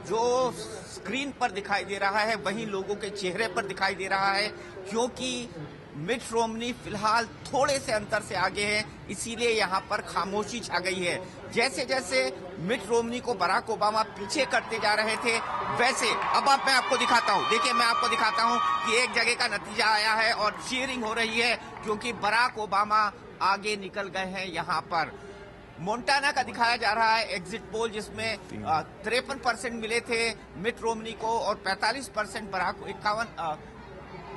जो स्क्रीन पर दिखाई दे रहा है वही लोगों के चेहरे पर दिखाई दे रहा है, क्योंकि मिट रोमनी फिलहाल थोड़े से अंतर से आगे है, इसीलिए यहाँ पर खामोशी छा गई है। जैसे जैसे मिट रोमनी को बराक ओबामा पीछे करते जा रहे थे, वैसे अब मैं आपको दिखाता हूँ। देखिए, मैं आपको दिखाता हूँ कि एक जगह का नतीजा आया है और चीयरिंग हो रही है, क्योंकि बराक ओबामा आगे निकल गए हैं। यहाँ पर मोन्टाना का दिखाया जा रहा है एग्जिट पोल, जिसमें 53% मिले थे मिट रोमनी को और 45%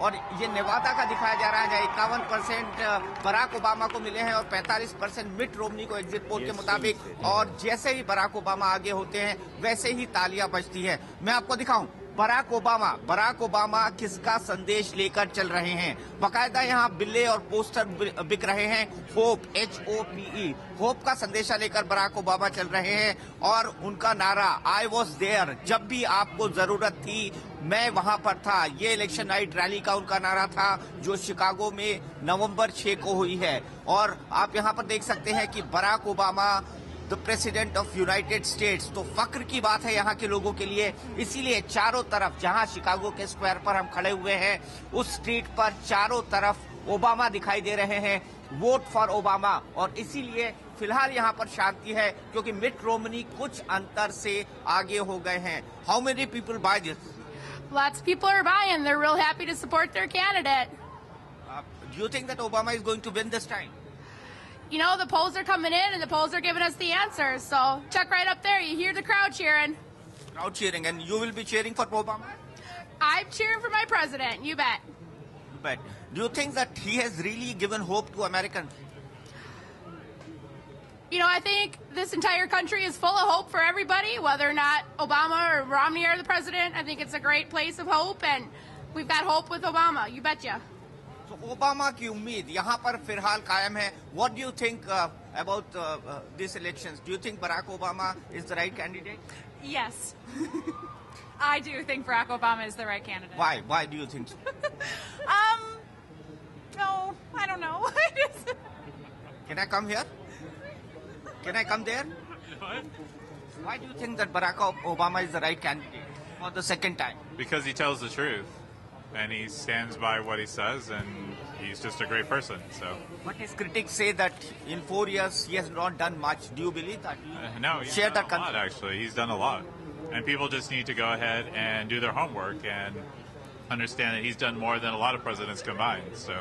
और ये नेवादा का दिखाया जा रहा है जहाँ 51% बराक ओबामा को मिले हैं और 45% मिट रोमनी को एग्जिट पोल के मुताबिक। और जैसे ही बराक ओबामा आगे होते हैं वैसे ही तालियां बजती है। मैं आपको दिखाऊं बराक ओबामा किसका संदेश लेकर चल रहे हैं। बाकायदा यहाँ बिल्ले और पोस्टर बिक रहे हैं। होप, HOPE, होप का संदेशा लेकर बराक ओबामा चल रहे हैं और उनका नारा आई वॉज देयर, जब भी आपको जरूरत थी मैं वहां पर था। ये इलेक्शन नाइट रैली का उनका नारा था जो शिकागो में नवंबर 6 को हुई है। और आप यहाँ पर देख सकते हैं कि Barack Obama the president of United States, तो फक्र की बात है यहाँ के लोगों के लिए। इसीलिए चारों तरफ, जहाँ शिकागो के स्क्वायर पर हम खड़े हुए हैं, उस स्ट्रीट पर चारों तरफ ओबामा दिखाई दे रहे हैं, वोट फॉर ओबामा। और इसीलिए फिलहाल यहाँ पर शांति है, क्योंकि मिट रोमनी कुछ अंतर से आगे हो गए हैं। How many people by this? Lots of people are buying. They're real happy to support their candidate. Do you think that Obama is going to win this time? You know, the polls are coming in and the polls are giving us the answers. So check right up there. You hear the crowd cheering. Crowd cheering. And you will be cheering for Obama? I'm cheering for my president. You bet. But do you think that he has really given hope to Americans? You know, I think this entire country is full of hope for everybody, whether or not Obama or Romney are the president. I think it's a great place of hope, and we've got hope with Obama. You betcha. So, Obama की उम्मीद यहाँ पर फिलहाल कायम है। What do you think about these elections? Do you think Barack Obama is the right candidate? Yes. I do think Barack Obama is the right candidate. Why? Why do you think so? No, I don't know. Can I come here? Can I come there? Why do you think that Barack Obama is the right candidate for the second time? Because he tells the truth, and he stands by what he says, and he's just a great person. So. But his critics say that in 4 years he has not done much. Do you believe that? No, he's share done that a lot, actually. He's done a lot. And people just need to go ahead and do their homework and understand that he's done more than a lot of presidents combined. So.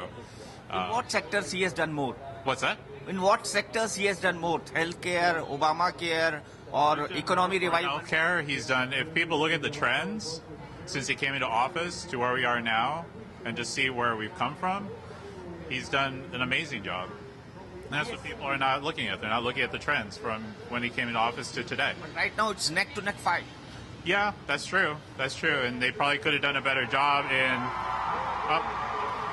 In what sectors he has done more? What's that? In what sectors he has done more? Healthcare, Obamacare, or economy revival? Healthcare, he's done. If people look at the trends since he came into office to where we are now, and just see where we've come from, he's done an amazing job. And that's what people are not looking at. They're not looking at the trends from when he came into office to today. But right now it's neck to neck fight. Yeah, that's true. That's true. And they probably could have done a better job in.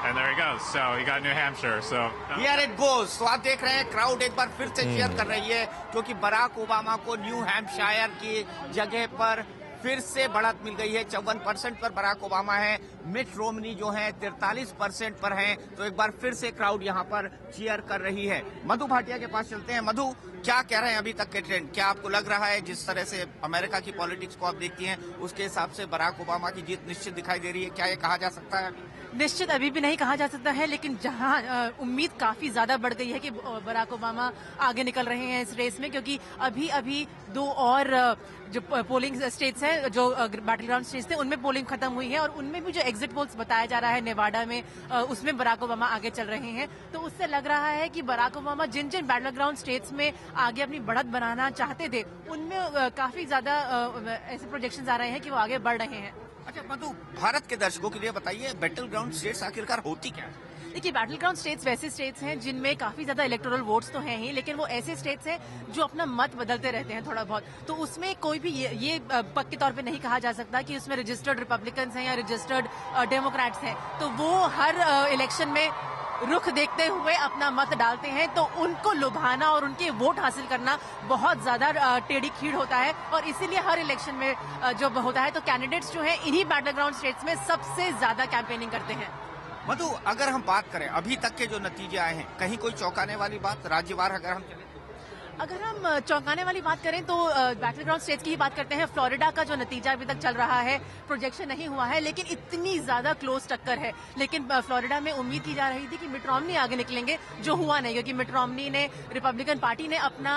And there he goes. So he got New Hampshire. So here it goes. तो आप देख रहे हैं crowd एक बार फिर से cheer कर रही है, क्योंकि बराक ओबामा को न्यू हैम्पशायर की जगह पर फिर से बढ़त मिल गई है। 54% पर बराक ओबामा है, मिट रोमनी जो है 43% पर हैं। तो एक बार फिर से क्राउड यहाँ पर चीयर कर रही है। मधु भाटिया के पास चलते हैं। मधु, क्या कह रहे हैं अभी तक के ट्रेंड? क्या आपको लग रहा है जिस तरह से अमेरिका की पॉलिटिक्स को आप देखती हैं उसके हिसाब से बराक ओबामा की जीत निश्चित दिखाई दे रही है? क्या ये कहा जा सकता है? निश्चित अभी भी नहीं कहा जा सकता है, लेकिन जहां उम्मीद काफी ज्यादा बढ़ गई है कि बराक ओबामा आगे निकल रहे हैं इस रेस में, क्योंकि अभी 2 और जो पोलिंग स्टेट्स हैं, जो बैटल ग्राउंड स्टेट्स थे, उनमें पोलिंग खत्म हुई है और उनमें भी जो एग्जिट पोल्स बताया जा रहा है नेवाडा में, उसमें बराक ओबामा आगे चल रहे हैं। तो उससे लग रहा है कि बराक ओबामा जिन जिन बैटल ग्राउंड स्टेट्स में आगे अपनी बढ़त बनाना चाहते थे, उनमें काफी ज्यादा ऐसे प्रोजेक्शंस आ रहे हैं कि वो आगे बढ़ रहे हैं। अच्छा मधु, भारत के दर्शकों के लिए बताइए, बैटल ग्राउंड स्टेट्स आखिरकार होती क्या है? देखिए, बैटल ग्राउंड स्टेट्स वैसे स्टेट्स हैं जिनमें काफी ज्यादा इलेक्टोरल वोट्स तो हैं ही, लेकिन वो ऐसे स्टेट्स हैं जो अपना मत बदलते रहते हैं थोड़ा बहुत। तो उसमें कोई भी ये पक्के तौर पे नहीं कहा जा सकता कि उसमें रजिस्टर्ड रिपब्लिकन्स हैं या रजिस्टर्ड डेमोक्रेट्स हैं। तो वो हर इलेक्शन में रुख देखते हुए अपना मत डालते हैं, तो उनको लुभाना और उनके वोट हासिल करना बहुत ज्यादा टेढ़ी खीर होता है। और इसीलिए हर इलेक्शन में जो होता है, तो कैंडिडेट्स जो हैं इन्हीं बैटल ग्राउंड स्टेट्स में सबसे ज्यादा कैंपेनिंग करते हैं। मधु, अगर हम बात करें अभी तक के जो नतीजे आए हैं, कहीं कोई चौंकाने वाली बात राज्यवार अगर हम चले? अगर हम चौंकाने वाली बात करें तो बैटल ग्राउंड स्टेट्स की ही बात करते हैं। फ्लोरिडा का जो नतीजा अभी तक चल रहा है, प्रोजेक्शन नहीं हुआ है, लेकिन इतनी ज्यादा क्लोज टक्कर है। लेकिन फ्लोरिडा में उम्मीद की जा रही थी कि मिट रोमनी आगे निकलेंगे, जो हुआ नहीं, क्योंकि मिट रोमनी ने, रिपब्लिकन पार्टी ने अपना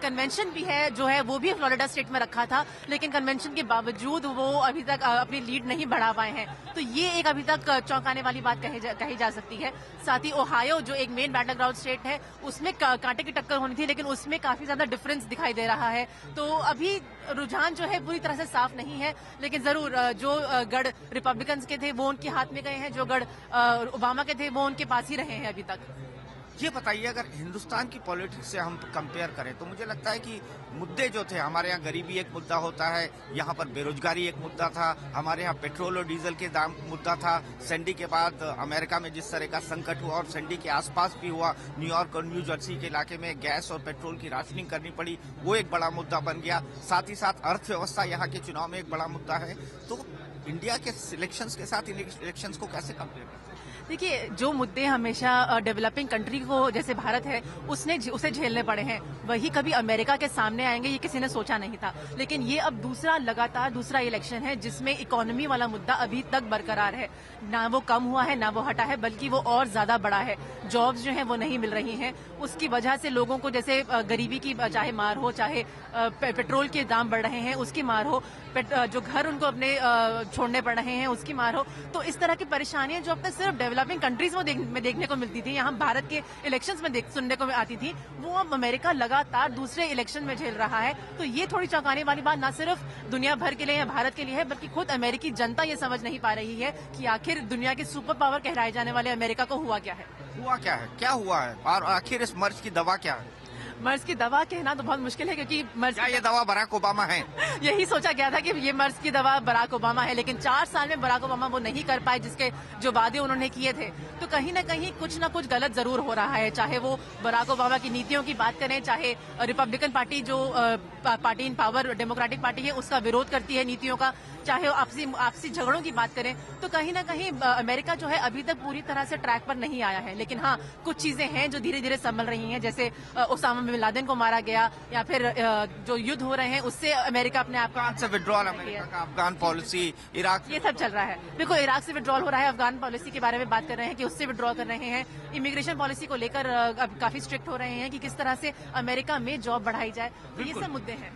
कन्वेंशन भी है जो है वो भी फ्लोरिडा स्टेट में रखा था, लेकिन कन्वेंशन के बावजूद वो अभी तक अपनी लीड नहीं बढ़ा पाए हैं। तो ये एक अभी तक चौंकाने वाली बात कही जा सकती है। साथ ही ओहायो जो एक मेन बैटल ग्राउंड स्टेट है, उसमें कांटे की टक्कर होनी थी, लेकिन उसमें काफी ज्यादा डिफरेंस दिखाई दे रहा है। तो अभी रुझान जो है पूरी तरह से साफ नहीं है, लेकिन जरूर जो गढ़ रिपब्लिकन्स के थे वो उनके हाथ में गए हैं, जो गढ़ ओबामा के थे वो उनके पास ही रहे हैं अभी तक। ये बताइए, अगर हिंदुस्तान की पॉलिटिक्स से हम कंपेयर करें तो मुझे लगता है कि मुद्दे जो थे, हमारे यहाँ गरीबी एक मुद्दा होता है, यहाँ पर बेरोजगारी एक मुद्दा था, हमारे यहाँ पेट्रोल और डीजल के दाम मुद्दा था, सैंडी के बाद अमेरिका में जिस तरह का संकट हुआ और सैंडी के आसपास भी हुआ, न्यूयॉर्क और न्यू जर्सी के इलाके में गैस और पेट्रोल की राशनिंग करनी पड़ी, वो एक बड़ा मुद्दा बन गया। साथ ही साथ अर्थव्यवस्था यहाँ के चुनाव में एक बड़ा मुद्दा है। तो इंडिया के इलेक्शंस के साथ इन इलेक्शंस को कैसे कंपेयर करते हैं? देखिए, जो मुद्दे हमेशा डेवलपिंग कंट्री को, जैसे भारत है, उसे झेलने पड़े हैं, वही कभी अमेरिका के सामने आएंगे ये किसी ने सोचा नहीं था। लेकिन ये अब लगातार दूसरा इलेक्शन है जिसमें इकोनॉमी वाला मुद्दा अभी तक बरकरार है, ना वो कम हुआ है ना वो हटा है, बल्कि वो और ज्यादा बड़ा है। जॉब्स जो हैं वो नहीं मिल रही हैं, उसकी वजह से लोगों को, जैसे गरीबी की चाहे मार हो, चाहे पेट्रोल के दाम बढ़ रहे हैं उसकी मार हो, जो घर उनको अपने छोड़ने पड़ रहे हैं उसकी मार हो। तो इस तरह की परेशानियां जो अब तक सिर्फ डेवलपिंग कंट्रीज में देखने को मिलती थी, यहाँ भारत के इलेक्शंस में सुनने को आती थी, वो अब अमेरिका लगातार दूसरे इलेक्शन में झेल रहा है। तो ये थोड़ी चौंकाने वाली बात ना सिर्फ दुनिया भर के लिए या भारत के लिए है, बल्कि खुद अमेरिकी जनता ये समझ नहीं पा रही है कि आखिर दुनिया के सुपर पावर कहलाए जाने वाले अमेरिका को हुआ क्या है। क्या हुआ है और आखिर इस मर्ज की दवा क्या है? मर्ज की दवा कहना तो बहुत मुश्किल है, क्योंकि क्या ये दवा बराक ओबामा है? यही सोचा गया था कि ये मर्ज की दवा बराक ओबामा है, लेकिन 4 साल में बराक ओबामा वो नहीं कर पाए जिसके जो वादे उन्होंने किए थे। तो कहीं ना कहीं कुछ ना कुछ गलत जरूर हो रहा है, चाहे वो बराक ओबामा की नीतियों की बात करें, चाहे रिपब्लिकन पार्टी जो पार्टी इन पावर डेमोक्रेटिक पार्टी है उसका विरोध करती है नीतियों का, चाहे आपसी झगड़ों की बात करें, तो कहीं ना कहीं अमेरिका जो है अभी तक पूरी तरह से ट्रैक पर नहीं आया है। लेकिन हाँ, कुछ चीजें हैं जो धीरे धीरे संभल रही हैं, जैसे ओसामा बिन लादेन को मारा गया, या फिर जो युद्ध हो रहे हैं उससे अमेरिका अपने आप से विड्रॉल, अमेरिका का अफगान पॉलिसी, इराक, ये सब चल रहा है। देखो, इराक से विड्रॉल हो रहा है, अफगान पॉलिसी के बारे में बात कर रहे हैं कि उससे विड्रॉ कर रहे हैं, इमिग्रेशन पॉलिसी को लेकर अब काफी स्ट्रिक्ट हो रहे हैं कि किस तरह से अमेरिका में जॉब बढ़ाई जाए। तो ये सब मुद्दे हैं।